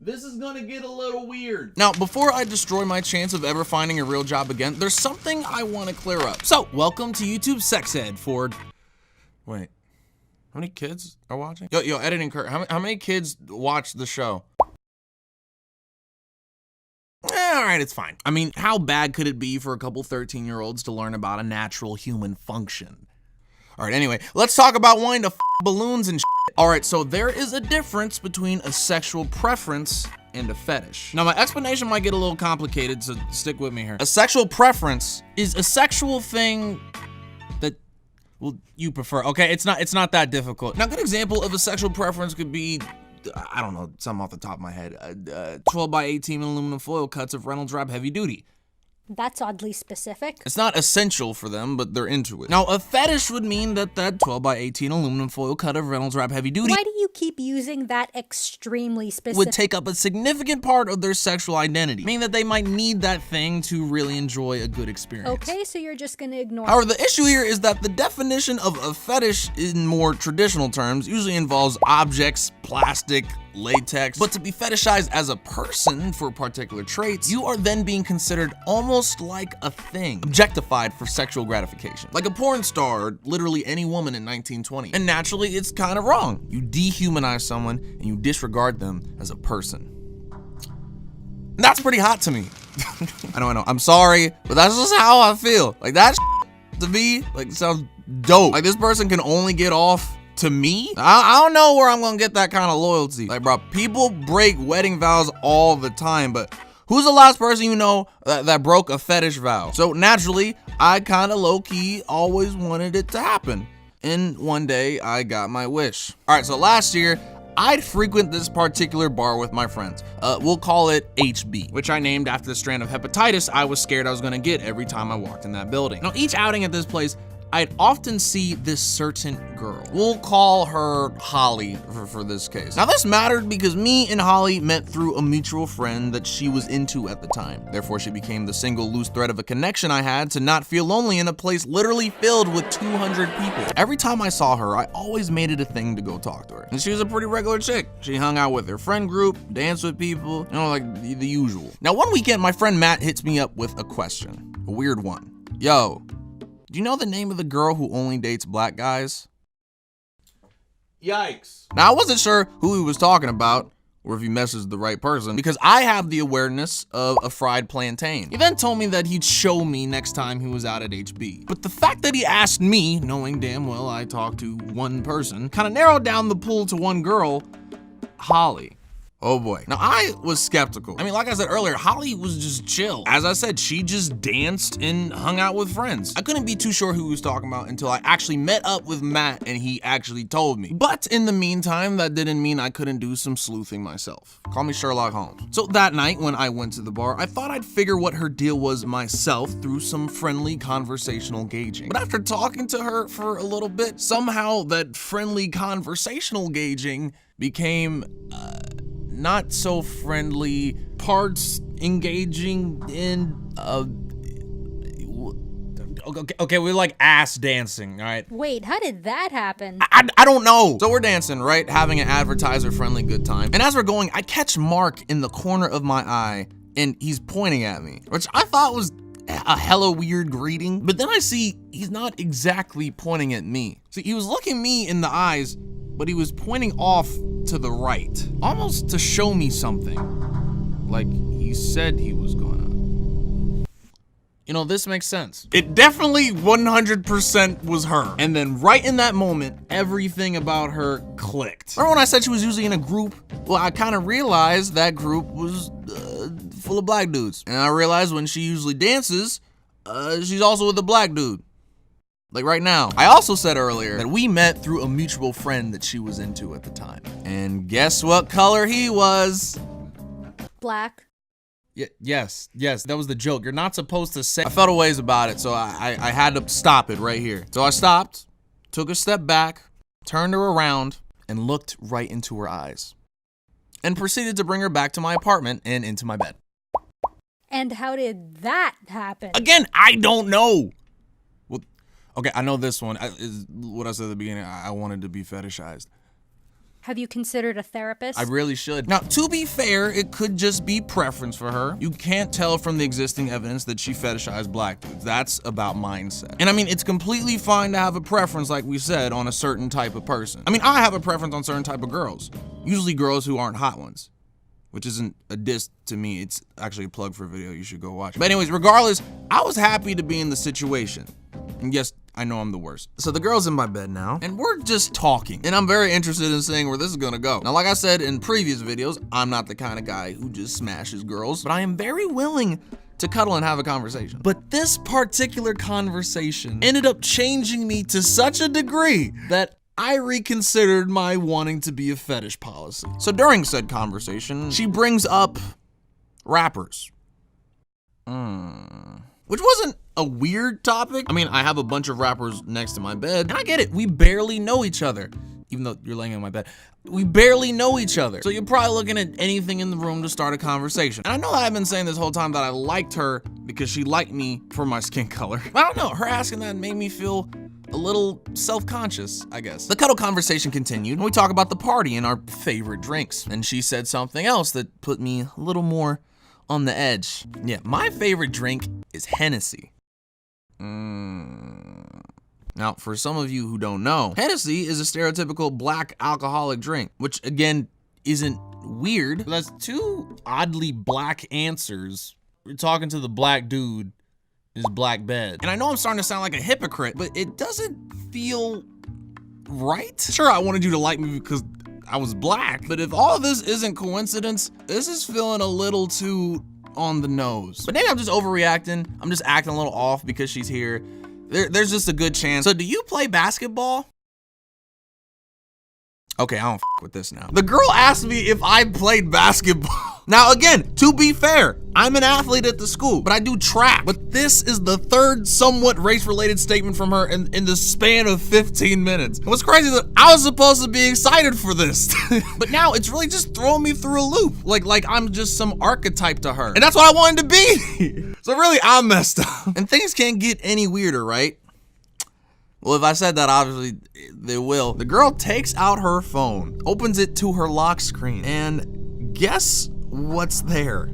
This is gonna get a little weird. Now, before I destroy my chance of ever finding a real job again, there's something I want to clear up. So, welcome to YouTube Sex Ed for... Wait, how many kids are watching? Yo, editing Kurt, how many kids watch the show? All right, it's fine. I mean, how bad could it be for a couple 13-year-olds to learn about a natural human function? All right, anyway, let's talk about wanting to f balloons and shit. All right, so there is a difference between a sexual preference and a fetish. Now, my explanation might get a little complicated, so stick with me here. A sexual preference is a sexual thing that, well, you prefer. Okay, it's not that difficult. Now, a good example of a sexual preference could be, I don't know, something off the top of my head. 12 by 18 aluminum foil cuts of Reynolds Wrap Heavy Duty. That's oddly specific. It's not essential for them, but they're into it. Now, a fetish would mean that 12 by 18 aluminum foil cut of Reynolds Wrap Heavy Duty Why do you keep using that extremely specific? would take up a significant part of their sexual identity, meaning that they might need that thing to really enjoy a good experience. Okay, so you're just gonna ignore However, the issue here is that the definition of a fetish in more traditional terms usually involves objects, plastic, latex, but to be fetishized as a person for particular traits, you are then being considered almost like a thing, objectified for sexual gratification. Like a porn star, or literally any woman in 1920. And naturally, it's kind of wrong. You dehumanize someone and you disregard them as a person. And that's pretty hot to me. I know, I'm sorry, but that's just how I feel. Like that to me, like sounds dope. Like this person can only get off to me? I don't know where I'm gonna get that kind of loyalty. Like, bro, people break wedding vows all the time, but who's the last person you know that broke a fetish vow? So naturally, I kind of low-key always wanted it to happen. And one day, I got my wish. All right, so last year, I'd frequent this particular bar with my friends. We'll call it HB, which I named after the strand of hepatitis I was scared I was gonna get every time I walked in that building. Now, each outing at this place, I'd often see this certain girl. We'll call her Holly for this case. Now this mattered because me and Holly met through a mutual friend that she was into at the time. Therefore, she became the single loose thread of a connection I had to not feel lonely in a place literally filled with 200 people. Every time I saw her, I always made it a thing to go talk to her. And she was a pretty regular chick. She hung out with her friend group, danced with people, you know, like the usual. Now one weekend, my friend Matt hits me up with a question, a weird one. Yo, do you know the name of the girl who only dates black guys? Yikes. Now, I wasn't sure who he was talking about, or if he messaged the right person, because I have the awareness of a fried plantain. He then told me that he'd show me next time he was out at HB. But the fact that he asked me, knowing damn well I talked to one person, kind of narrowed down the pool to one girl, Holly. Oh boy. Now I was skeptical. I mean, like I said earlier, Holly was just chill. As I said, she just danced and hung out with friends. I couldn't be too sure who he was talking about until I actually met up with Matt and he actually told me. But in the meantime, that didn't mean I couldn't do some sleuthing myself. Call me Sherlock Holmes. So that night when I went to the bar, I thought I'd figure what her deal was myself through some friendly conversational gauging. But after talking to her for a little bit, somehow that friendly conversational gauging became, not so friendly, parts engaging in okay, we're like ass dancing, all right? Wait, how did that happen? I don't know. So we're dancing, right? Having an advertiser friendly good time. And as we're going, I catch Mark in the corner of my eye and he's pointing at me, which I thought was a hella weird greeting. But then I see he's not exactly pointing at me. See, he was looking me in the eyes, but he was pointing off to the right, almost to show me something, like he said he was gonna. You know, this makes sense. It definitely 100% was her. And then right in that moment, everything about her clicked. Remember when I said she was usually in a group? Well, I kind of realized that group was full of black dudes. And I realized when she usually dances, she's also with a black dude. Like right now. I also said earlier that we met through a mutual friend that she was into at the time. And guess what color he was? Black. Yes, that was the joke. You're not supposed to say. I felt a ways about it, so I had to stop it right here. So I stopped, took a step back, turned her around, and looked right into her eyes. And proceeded to bring her back to my apartment and into my bed. And how did that happen? Again, I don't know. Okay, I know this one is what I said at the beginning. I wanted to be fetishized. Have you considered a therapist? I really should. Now, to be fair, it could just be preference for her. You can't tell from the existing evidence that she fetishized black dudes. That's about mindset. And I mean, it's completely fine to have a preference, like we said, on a certain type of person. I mean, I have a preference on certain type of girls. Usually girls who aren't hot ones. Which isn't a diss to me. It's actually a plug for a video you should go watch. But anyways, regardless, I was happy to be in the situation. And yes, I know I'm the worst. So the girl's in my bed now, and we're just talking. And I'm very interested in seeing where this is gonna go. Now, like I said in previous videos, I'm not the kind of guy who just smashes girls, but I am very willing to cuddle and have a conversation. But this particular conversation ended up changing me to such a degree that I reconsidered my wanting to be a fetish policy. So during said conversation, she brings up rappers. Which wasn't a weird topic. I mean, I have a bunch of rappers next to my bed, and I get it, we barely know each other. Even though you're laying in my bed, we barely know each other. So you're probably looking at anything in the room to start a conversation. And I know that I've been saying this whole time that I liked her because she liked me for my skin color. I don't know, her asking that made me feel a little self-conscious, I guess. The cuddle conversation continued, and we talk about the party and our favorite drinks. And she said something else that put me a little more on the edge. Yeah, my favorite drink is Hennessy. Now, for some of you who don't know, Hennessy is a stereotypical black alcoholic drink, which again, isn't weird. That's two oddly black answers. We're talking to the black dude, his black bed. And I know I'm starting to sound like a hypocrite, but it doesn't feel right. Sure, I wanted you to like me because I was black, but if all of this isn't coincidence, this is feeling a little too on the nose. But maybe I'm just overreacting. I'm just acting a little off because she's here. There's just a good chance. So do you play basketball? Okay, I don't f with this now. The girl asked me if I played basketball. Now again, to be fair, I'm an athlete at the school, but I do track. But this is the third somewhat race-related statement from her in the span of 15 minutes. And what's crazy is that I was supposed to be excited for this. But now it's really just throwing me through a loop. Like I'm just some archetype to her. And that's what I wanted to be. So really, I'm messed up. And things can't get any weirder, right? Well, if I said that, obviously they will. The girl takes out her phone, opens it to her lock screen, and guess what's there?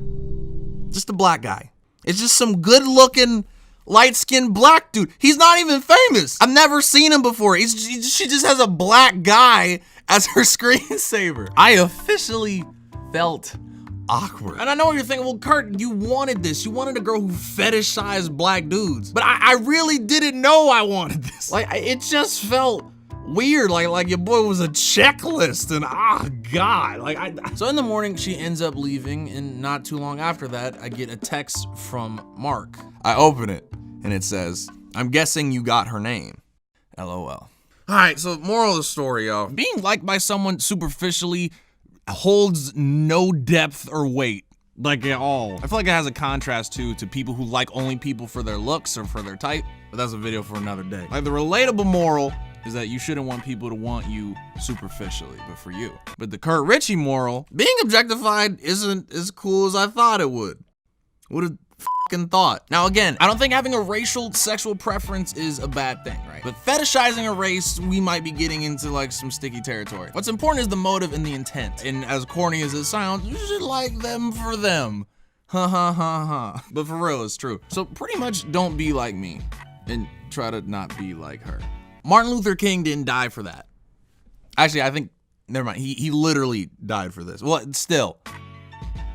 Just a black guy. It's just some good-looking, light-skinned black dude. He's not even famous. I've never seen him before. She just has a black guy as her screensaver. I officially felt awkward. And I know what you're thinking, well, Kurt, you wanted this. You wanted a girl who fetishized black dudes. But I really didn't know I wanted this. Like, it just felt weird, like your boy was a checklist, and God, So in the morning, she ends up leaving, and not too long after that, I get a text from Mark. I open it, and it says, "I'm guessing you got her name. LOL." All right, so moral of the story, y'all. Being liked by someone superficially holds no depth or weight, like at all. I feel like it has a contrast too to people who like only people for their looks or for their type, but that's a video for another day. Like, the relatable moral is that you shouldn't want people to want you superficially, but for you. But the Kurt Ritchie moral, being objectified isn't as cool as I thought it would. Would have fucking thought. Now again, I don't think having a racial sexual preference is a bad thing, right? But fetishizing a race, we might be getting into like some sticky territory. What's important is the motive and the intent. And as corny as it sounds, you should like them for them. Ha ha ha ha. But for real, it's true. So pretty much don't be like me and try to not be like her. Martin Luther King didn't die for that. Actually, I think, never mind. He literally died for this. Well, still.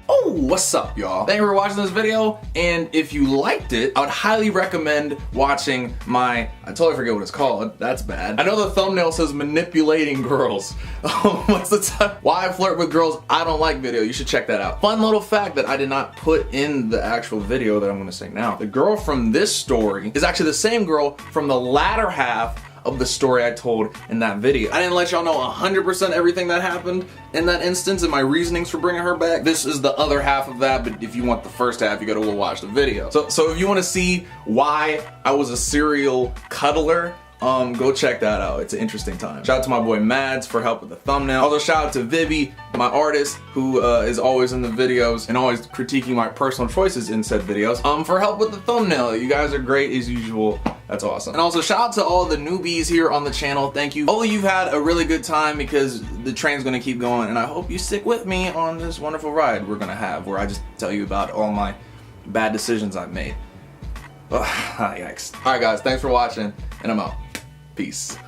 Oh, what's up, y'all? Thank you for watching this video, and if you liked it, I would highly recommend watching my, I totally forget what it's called, that's bad. I know the thumbnail says manipulating girls. What's the time? Why I flirt with girls I don't like video, you should check that out. Fun little fact that I did not put in the actual video that I'm gonna say now. The girl from this story is actually the same girl from the latter half of the story I told in that video. I didn't let y'all know 100% everything that happened in that instance and my reasonings for bringing her back. This is the other half of that, but if you want the first half, you gotta go watch the video. So if you wanna see why I was a serial cuddler, go check that out. It's an interesting time. Shout out to my boy Mads for help with the thumbnail. Also shout out to Vivi, my artist, who is always in the videos and always critiquing my personal choices in said videos, for help with the thumbnail. You guys are great as usual. That's awesome. And also shout out to all the newbies here on the channel. Thank you. Hopefully you've had a really good time because the train's gonna keep going, and I hope you stick with me on this wonderful ride we're gonna have where I just tell you about all my bad decisions I've made. Ugh, yikes. All right guys, thanks for watching, and I'm out. Peace.